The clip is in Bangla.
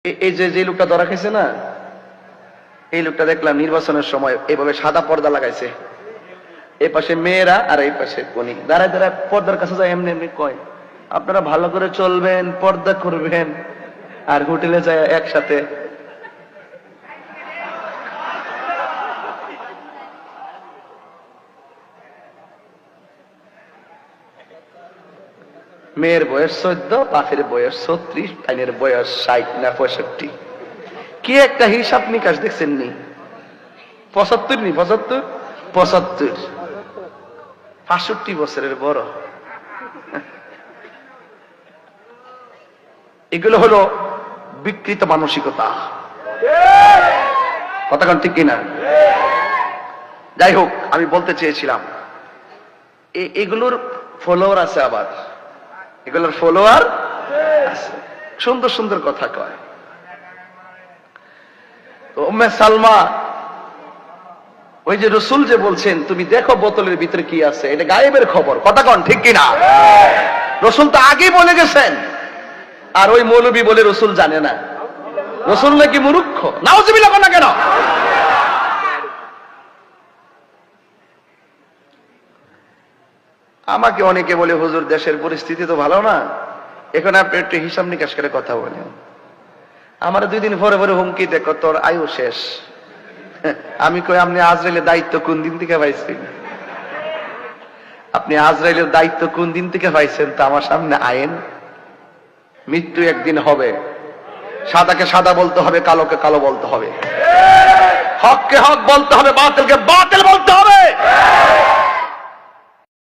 এই যে লোকটা ধরা খাইছে না, এই লোকটা দেখলাম নির্বাচনের সময় এইভাবে সাদা পর্দা লাগাইছে, এই পাশে মেয়েরা আর এই পাশে কোনি দাঁড়ায় দাঁড়ায় পর্দার কাছে যায়, এমনি এমনি কয় আপনারা ভালো করে চলবেন, পর্দা করবেন। আর হোটেলে যায় একসাথে মেয়ের বয়স 14, বাপের বয়স 36, আইনের বয়স 60 না 65। কি একটা হিসাব নিকাশ দেখছেন নি? 75 নি 75 65 বছরের বড়। এগুলো হলো বিকৃত মানসিকতা। কথা কোন ঠিক কিনা? যাই হোক, আমি বলতে চেয়েছিলাম এগুলোর ফলোয়ার আছে, আবার এগুলোর ফলোয়ার আছে, সুন্দর সুন্দর কথা কয়। উম্মে সালমা, ওই যে রসুল যে বলছেন তুমি দেখো বোতলের ভিতরে কি আছে, এটা গায়েবের খবর। কথা কন ঠিক কিনা? রসুল তো আগেই বলে গেছেন, আর ওই মৌলবী বলে রসুল জানে না। রসুল নাকি মূর্খ? নাউজুবিল্লাহ না কেন? আমাকে অনেকে বলে হুজুর দেশের পরিস্থিতি তো ভালো না, এখন আপনি একটু হিসাব নিকাশ করে কথা বলেন। আমার 2 দিন পরে পরে হুমকি দেখো তোর আয়ু শেষ। আমি কই আপনি আজরাইলের দায়িত্ব কোন দিন থেকে পাইছেন? আপনি আজরাইলের দায়িত্ব কোন দিন থেকে পাইছেন? তা আমার সামনে আইন। মৃত্যু একদিন হবে, সাদাকে সাদা বলতে হবে, কালোকে কালো বলতে হবে, হককে হক বলতে হবে, বাতিলকে বাতিল বলতে হবে।